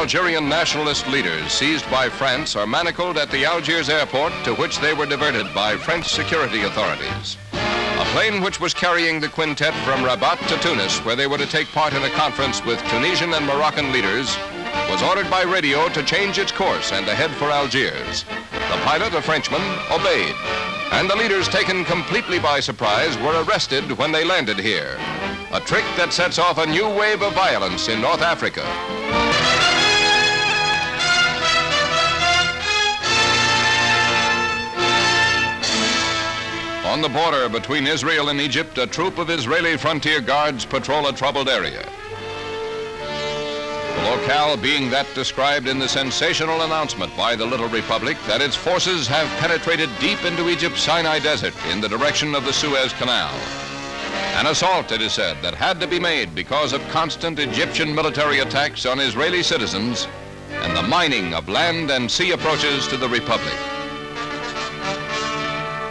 Algerian nationalist leaders seized by France are manacled at the Algiers airport, to which they were diverted by French security authorities. A plane which was carrying the quintet from Rabat to Tunis, where they were to take part in a conference with Tunisian and Moroccan leaders, was ordered by radio to change its course and to head for Algiers. The pilot, a Frenchman, obeyed, and the leaders, taken completely by surprise, were arrested when they landed here. A trick that sets off a new wave of violence in North Africa. On the border between Israel and Egypt, a troop of Israeli frontier guards patrol a troubled area. The locale being that described in the sensational announcement by the Little Republic that its forces have penetrated deep into Egypt's Sinai Desert in the direction of the Suez Canal. An assault, it is said, that had to be made because of constant Egyptian military attacks on Israeli citizens and the mining of land and sea approaches to the Republic.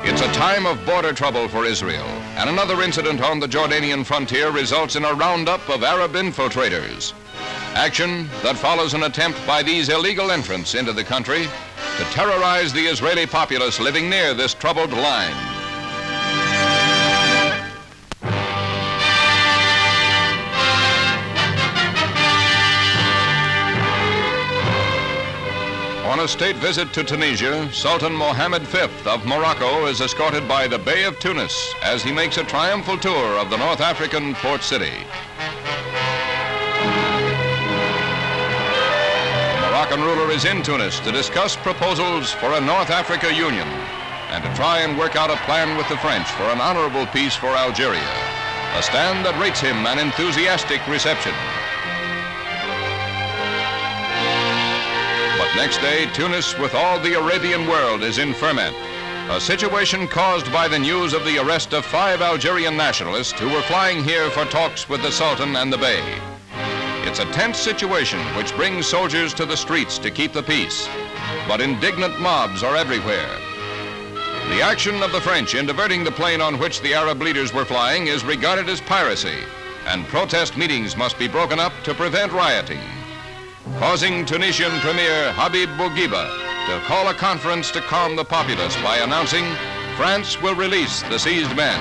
It's a time of border trouble for Israel, and another incident on the Jordanian frontier results in a roundup of Arab infiltrators. Action that follows an attempt by these illegal entrants into the country to terrorize the Israeli populace living near this troubled line. On a state visit to Tunisia, Sultan Mohammed V of Morocco is escorted by the Bey of Tunis as he makes a triumphal tour of the North African port city. The Moroccan ruler is in Tunis to discuss proposals for a North Africa union and to try and work out a plan with the French for an honorable peace for Algeria, a stand that rates him an enthusiastic reception. But next day, Tunis, with all the Arabian world, is in ferment, a situation caused by the news of the arrest of 5 Algerian nationalists who were flying here for talks with the Sultan and the Bey. It's a tense situation which brings soldiers to the streets to keep the peace, but indignant mobs are everywhere. The action of the French in diverting the plane on which the Arab leaders were flying is regarded as piracy, and protest meetings must be broken up to prevent rioting, causing Tunisian Premier Habib Bourguiba to call a conference to calm the populace by announcing France will release the seized men.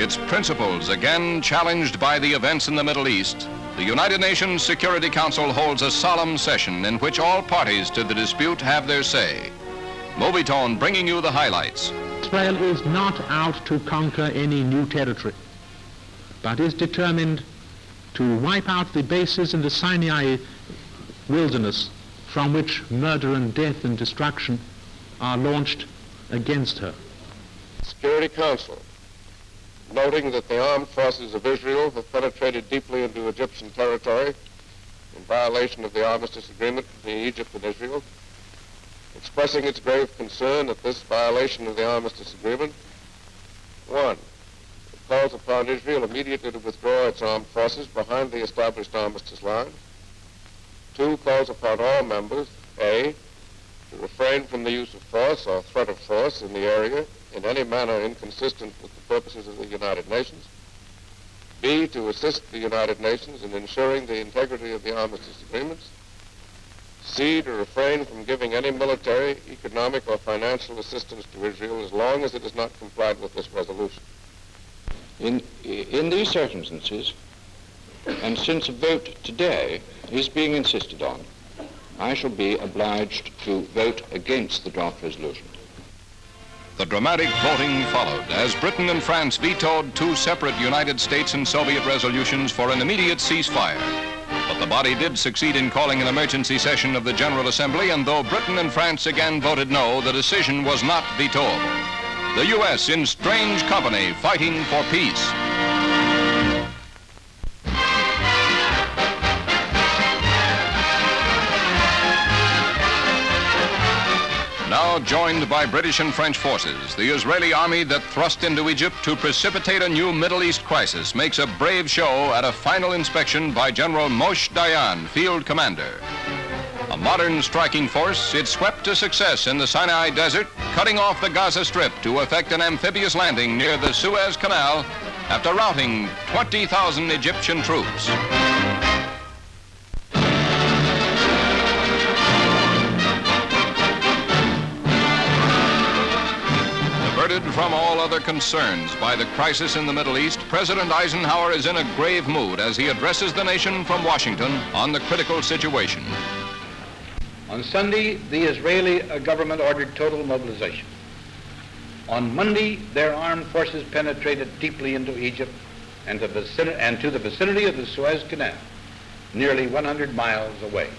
Its principles again challenged by the events in the Middle East, the United Nations Security Council holds a solemn session in which all parties to the dispute have their say. Movietone bringing you the highlights. Israel is not out to conquer any new territory, but is determined to wipe out the bases in the Sinai wilderness from which murder and death and destruction are launched against her. Security Council, noting that the armed forces of Israel have penetrated deeply into Egyptian territory in violation of the armistice agreement between Egypt and Israel, expressing its grave concern at this violation of the armistice agreement. 1, it calls upon Israel immediately to withdraw its armed forces behind the established armistice line. 2, calls upon all members, A, to refrain from the use of force or threat of force in the area in any manner inconsistent with the purposes of the United Nations. B, to assist the United Nations in ensuring the integrity of the armistice agreements. C, to refrain from giving any military, economic, or financial assistance to Israel as long as it has not complied with this resolution. In these circumstances, and since a vote today is being insisted on, I shall be obliged to vote against the draft resolution. The dramatic voting followed as Britain and France vetoed 2 separate United States and Soviet resolutions for an immediate ceasefire. But the body did succeed in calling an emergency session of the General Assembly, and though Britain and France again voted no, the decision was not vetoable. The U.S. in strange company fighting for peace. Now joined by British and French forces, the Israeli army that thrust into Egypt to precipitate a new Middle East crisis makes a brave show at a final inspection by General Moshe Dayan, field commander. A modern striking force, it swept to success in the Sinai Desert cutting off the Gaza Strip to effect an amphibious landing near the Suez Canal after routing 20,000 Egyptian troops. Diverted from all other concerns by the crisis in the Middle East, President Eisenhower is in a grave mood as he addresses the nation from Washington on the critical situation. On Sunday, the Israeli government ordered total mobilization. On Monday, their armed forces penetrated deeply into Egypt and to the vicinity of the Suez Canal, nearly 100 miles away.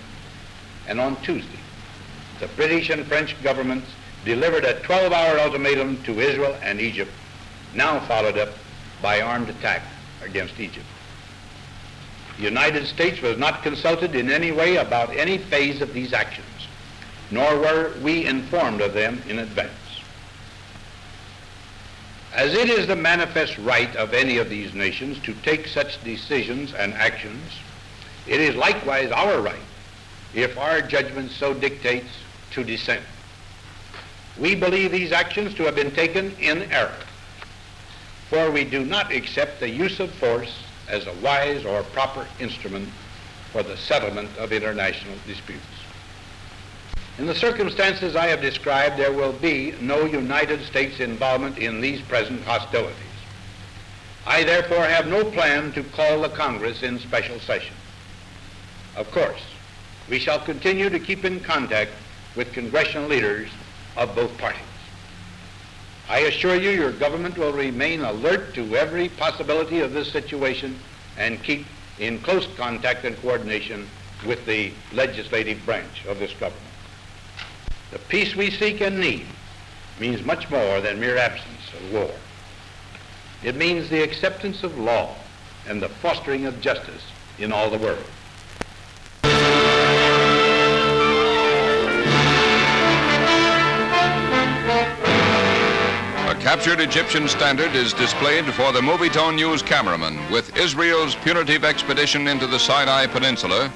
And on Tuesday, the British and French governments delivered a 12-hour ultimatum to Israel and Egypt, now followed up by armed attack against Egypt. The United States was not consulted in any way about any phase of these actions, nor were we informed of them in advance. As it is the manifest right of any of these nations to take such decisions and actions, it is likewise our right, if our judgment so dictates, to dissent. We believe these actions to have been taken in error, for we do not accept the use of force as a wise or proper instrument for the settlement of international disputes. In the circumstances I have described, there will be no United States involvement in these present hostilities. I therefore have no plan to call the Congress in special session. Of course, we shall continue to keep in contact with congressional leaders of both parties. I assure you your government will remain alert to every possibility of this situation and keep in close contact and coordination with the legislative branch of this government. The peace we seek and need means much more than mere absence of war. It means the acceptance of law and the fostering of justice in all the world. A captured Egyptian standard is displayed for the Movietone News cameraman with Israel's punitive expedition into the Sinai Peninsula,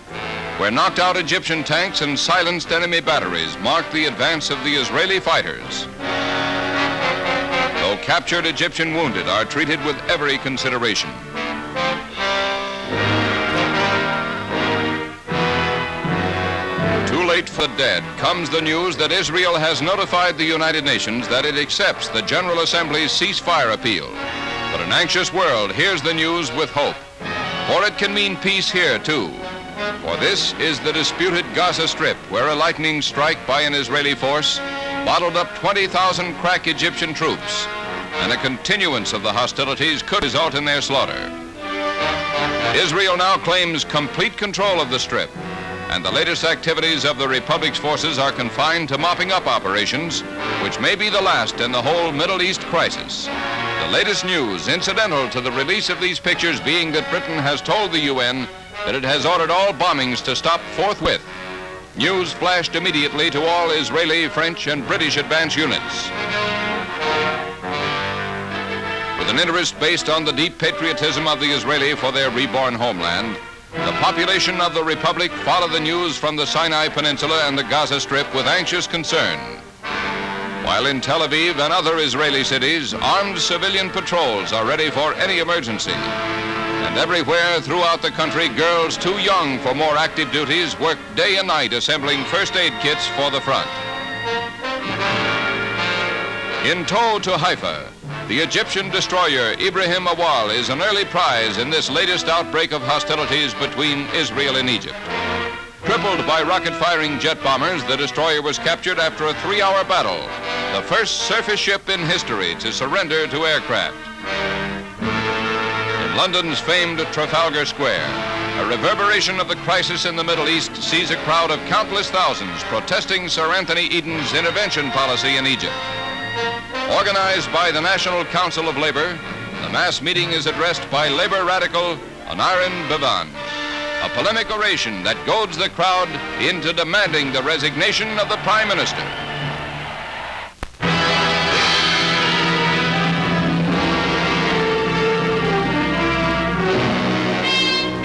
where knocked out Egyptian tanks and silenced enemy batteries marked the advance of the Israeli fighters. Though captured Egyptian wounded are treated with every consideration. Too late for the dead comes the news that Israel has notified the United Nations that it accepts the General Assembly's ceasefire appeal. But an anxious world hears the news with hope, for it can mean peace here too. For this is the disputed Gaza Strip, where a lightning strike by an Israeli force bottled up 20,000 crack Egyptian troops, and a continuance of the hostilities could result in their slaughter. Israel now claims complete control of the Strip, and the latest activities of the Republic's forces are confined to mopping up operations, which may be the last in the whole Middle East crisis. The latest news incidental to the release of these pictures being that Britain has told the UN that it has ordered all bombings to stop forthwith. News flashed immediately to all Israeli, French, and British advance units. With an interest based on the deep patriotism of the Israeli for their reborn homeland, the population of the Republic followed the news from the Sinai Peninsula and the Gaza Strip with anxious concern. While in Tel Aviv and other Israeli cities, armed civilian patrols are ready for any emergency. And everywhere throughout the country, girls too young for more active duties work day and night assembling first aid kits for the front. In tow to Haifa, the Egyptian destroyer Ibrahim Awal is an early prize in this latest outbreak of hostilities between Israel and Egypt. Crippled by rocket-firing jet bombers, the destroyer was captured after a 3-hour battle, the first surface ship in history to surrender to aircraft. In London's famed Trafalgar Square, a reverberation of the crisis in the Middle East sees a crowd of countless thousands protesting Sir Anthony Eden's intervention policy in Egypt. Organized by the National Council of Labor, the mass meeting is addressed by labor radical Anirin Bivan, a polemic oration that goads the crowd into demanding the resignation of the Prime Minister.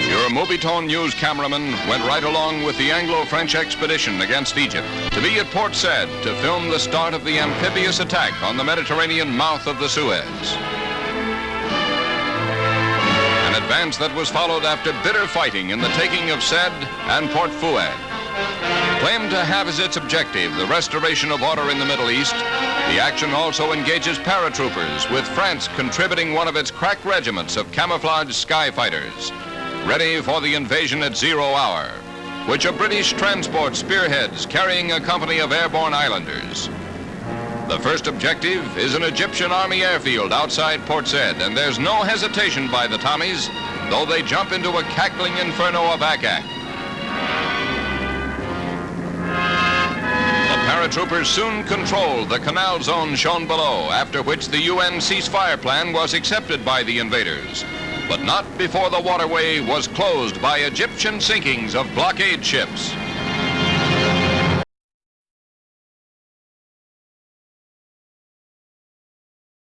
Your Mobiton news cameraman went right along with the Anglo-French expedition against Egypt to be at Port Said to film the start of the amphibious attack on the Mediterranean mouth of the Suez. An advance that was followed after bitter fighting in the taking of Said and Port Fouad. Claimed to have as its objective the restoration of order in the Middle East, the action also engages paratroopers, with France contributing one of its crack regiments of camouflage sky fighters, ready for the invasion at 0 hour, which a British transport spearheads carrying a company of airborne islanders. The first objective is an Egyptian army airfield outside Port Said, and there's no hesitation by the Tommies, though they jump into a cackling inferno of ack-ack. Paratroopers soon controlled the canal zone shown below, after which the UN ceasefire plan was accepted by the invaders, but not before the waterway was closed by Egyptian sinkings of blockade ships.